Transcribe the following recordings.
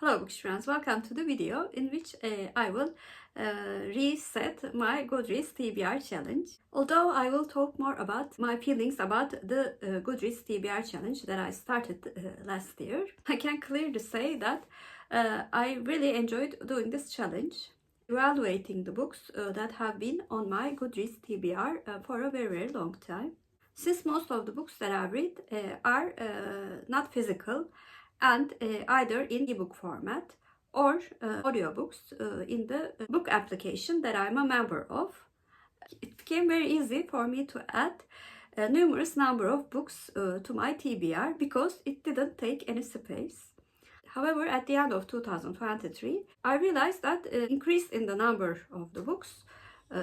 Hello Bookish friends, welcome to the video in which I will reset my Goodreads TBR challenge. Although I will talk more about my feelings about the Goodreads TBR challenge that I started last year, I can clearly say that I really enjoyed doing this challenge, evaluating the books that have been on my Goodreads TBR for a very long time. Since most of the books that I read are not physical, and either in ebook format or audiobooks in the book application that I'm a member of, it became very easy for me to add a numerous number of books to my TBR because it didn't take any space. However, at the end of 2023, I realized that increase in the number of the books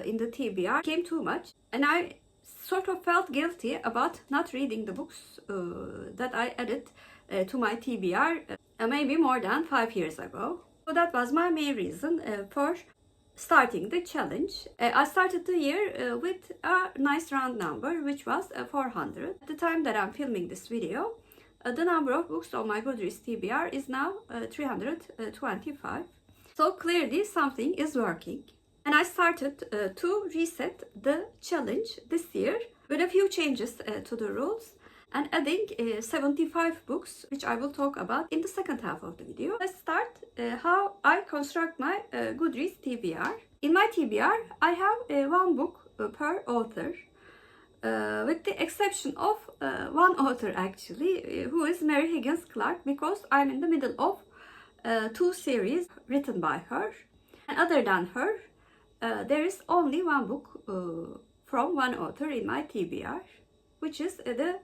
in the TBR became too much, and I sort of felt guilty about not reading the books that I added to my TBR maybe more than 5 years ago. So that was my main reason for starting the challenge. I started the year with a nice round number, which was 400. At the time that I'm filming this video, the number of books on my Goodreads TBR is now 325. So clearly something is working. And I started to reset the challenge this year with a few changes to the rules and adding 75 books, which I will talk about in the second half of the video. Let's start how I construct my Goodreads TBR. In my TBR, I have one book per author, with the exception of one author actually, who is Mary Higgins Clark, because I'm in the middle of two series written by her. And other than her, there is only one book from one author in my TBR, which is the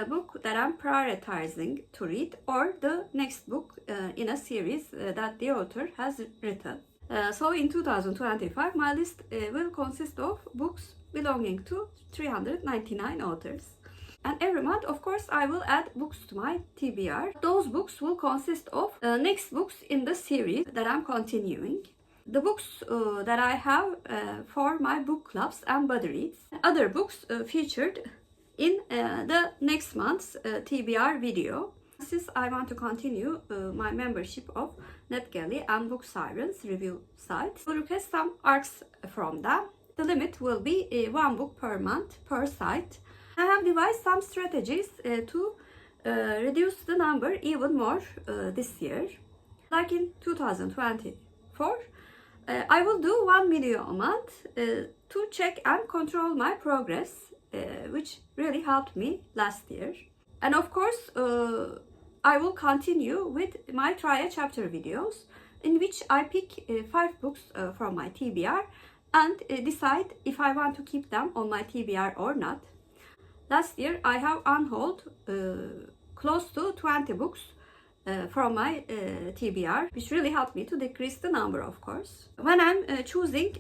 book that I'm prioritizing to read, or the next book in a series that the author has written. So in 2025, my list will consist of books belonging to 399 authors. And every month, of course, I will add books to my TBR. Those books will consist of next books in the series that I'm continuing. The books that I have for my book clubs and buddy reads. Other books featured in the next month's TBR video. Since I want to continue my membership of NetGalley and Book Sirens review sites, I will request some arcs from them. The limit will be one book per month per site. I have devised some strategies to reduce the number even more this year. Like in 2024, I will do one video a month to check and control my progress, which really helped me last year. And of course, I will continue with my try a chapter videos, in which I pick 5 books from my TBR and decide if I want to keep them on my TBR or not. Last year, I have unhauled close to 20 books from my TBR, which really helped me to decrease the number, of course. When I'm choosing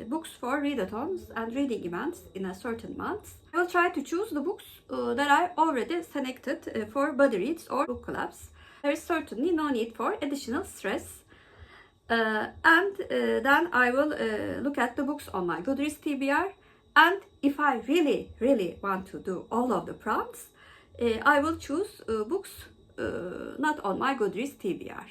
books for readathons and reading events in a certain month, I will try to choose the books that I already selected for buddy reads or book clubs. There is certainly no need for additional stress. And then I will look at the books on my Goodreads TBR, and if I really want to do all of the prompts, I will choose books not on my Goodreads TBR.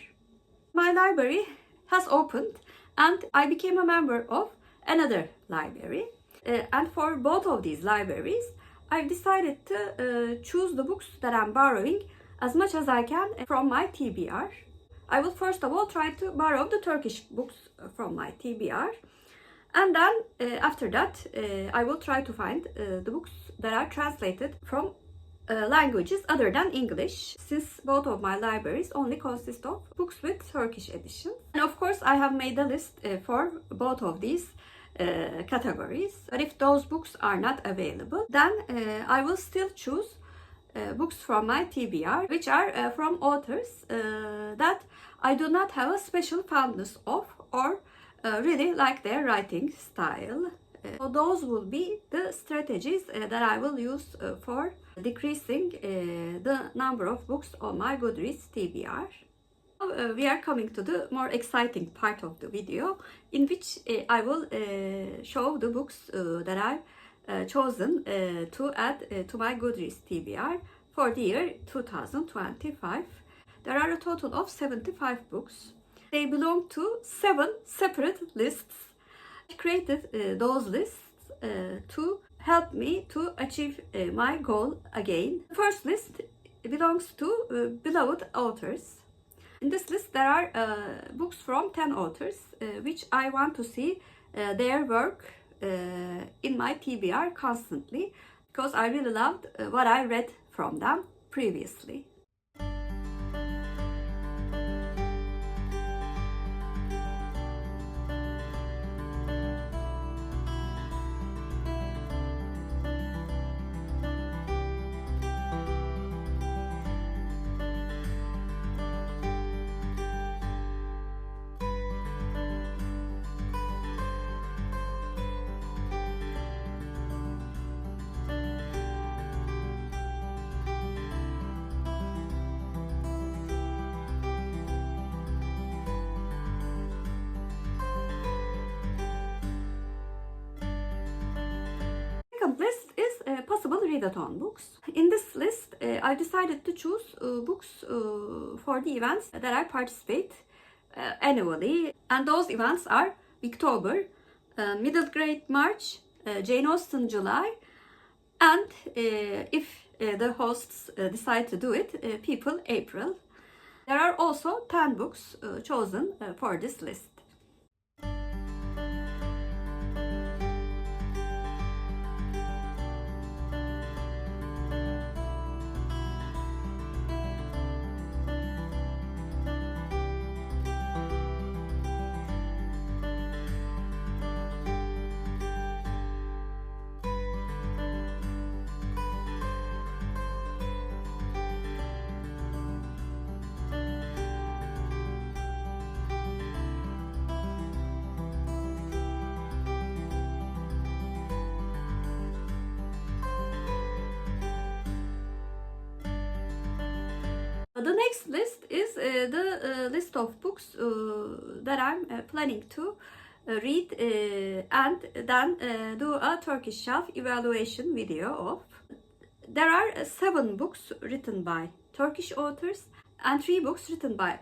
My library has opened and I became a member of another library. And for both of these libraries, I've decided to choose the books that I'm borrowing as much as I can from my TBR. I will first of all try to borrow the Turkish books from my TBR. And then after that, I will try to find the books that are translated from languages other than English, since both of my libraries only consist of books with Turkish edition. And of course, I have made a list for both of these categories. But if those books are not available, then I will still choose books from my TBR, which are from authors that I do not have a special fondness of or really like their writing style. So those will be the strategies that I will use for decreasing the number of books on my Goodreads TBR. We are coming to the more exciting part of the video, in which I will show the books that I've chosen to add to my Goodreads TBR for the year 2025. There are a total of 75 books. They belong to 7 separate lists. I created those lists to help me to achieve my goal again. The first list belongs to beloved authors. In this list there are books from 10 authors which I want to see their work in my TBR constantly because I really loved what I read from them previously. Second list is possible readathon books. In this list, I decided to choose books for the events that I participate annually, and those events are October, middle grade March, Jane Austen July, and if the hosts decide to do it, People April. There are also 10 books chosen for this list. The next list is the list of books that I'm planning to read and then do a Turkish shelf evaluation video of. There are 7 books written by Turkish authors and 3 books written by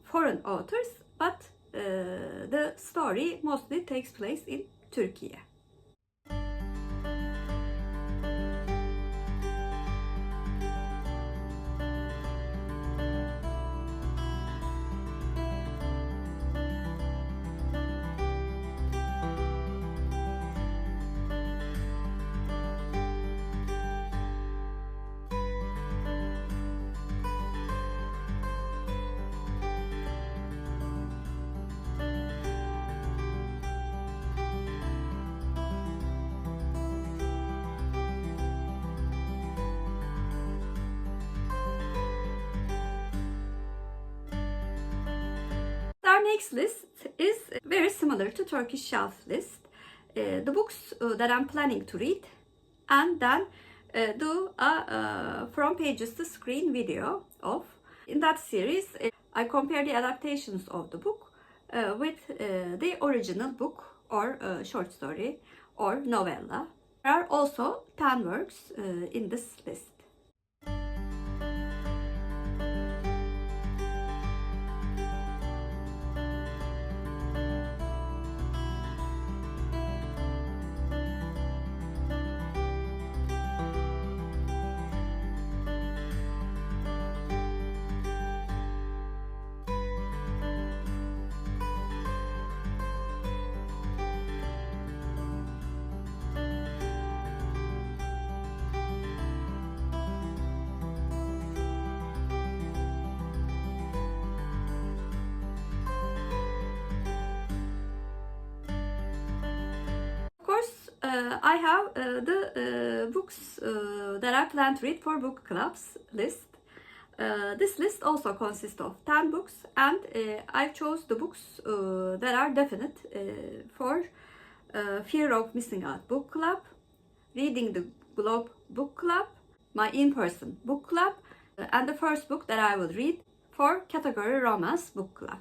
foreign authors, but the story mostly takes place in Turkey. Our next list is very similar to Turkish shelf list. The books that I'm planning to read, and then do a from pages to screen video of. In that series, I compare the adaptations of the book with the original book or short story or novella. There are also 10 works in this list. I have the books that I plan to read for book clubs list. This list also consists of 10 books, and I chose the books that are definite for Fear of Missing Out book club, Reading the Globe book club, my in-person book club, and the first book that I will read for category romance book club.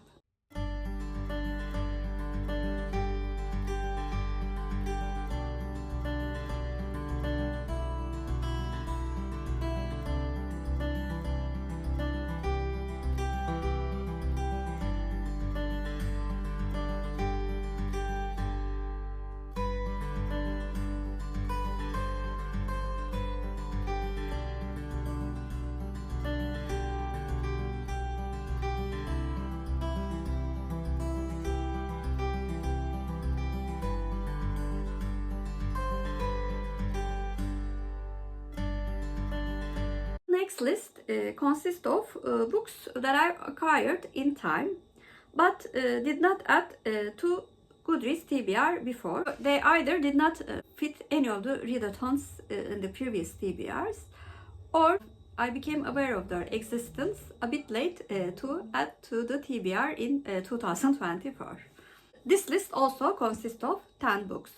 next list consists of books that I acquired in time, but did not add to Goodreads TBR before. They either did not fit any of the readathons in the previous TBRs, or I became aware of their existence a bit late to add to the TBR in 2024. This list also consists of 10 books.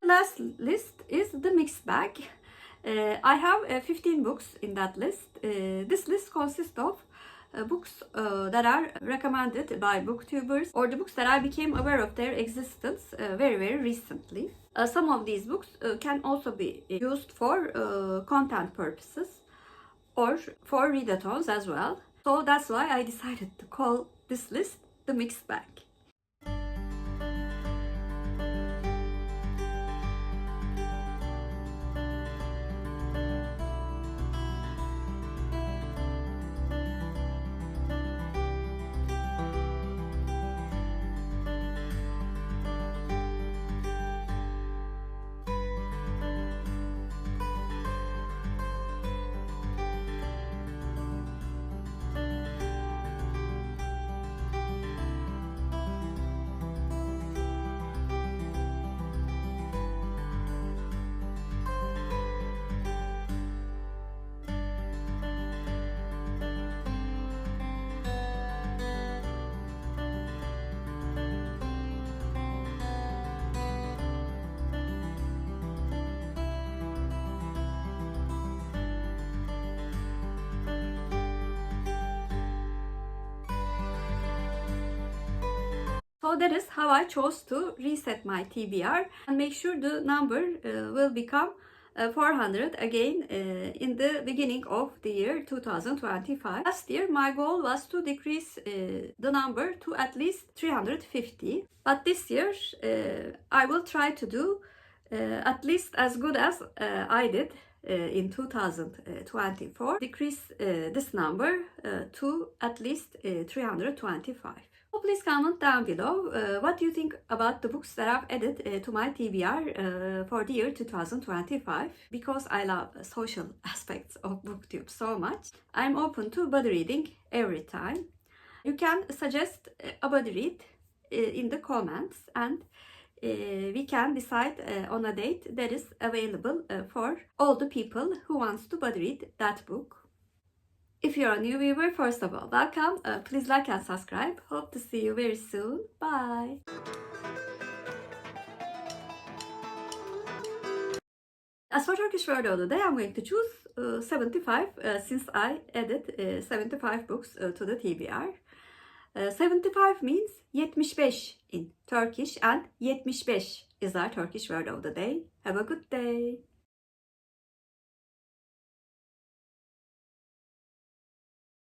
Last list is the mixed bag. I have 15 books in that list. This list consists of books that are recommended by booktubers, or the books that I became aware of their existence very recently. Some of these books can also be used for content purposes or for readathons as well. So that's why I decided to call this list the mixed bag. So that is how I chose to reset my TBR and make sure the number will become 400 again in the beginning of the year 2025. Last year my goal was to decrease the number to at least 350, but this year I will try to do at least as good as I did in 2024, decrease this number to at least 325. So please comment down below what you think about the books that I've added to my TBR for the year 2025, because I love social aspects of booktube so much. I'm open to buddy reading every time. You can suggest a buddy read in the comments, and we can decide on a date that is available for all the people who wants to buddy read that book. If you're a new viewer, first of all, welcome. Please like and subscribe. Hope to see you very soon. Bye. As for Turkish Word of the day, I'm going to choose 75 since I added 75 books to the TBR. 75 means 75 in Turkish, and 75 is our Turkish word of the day. Have a good day.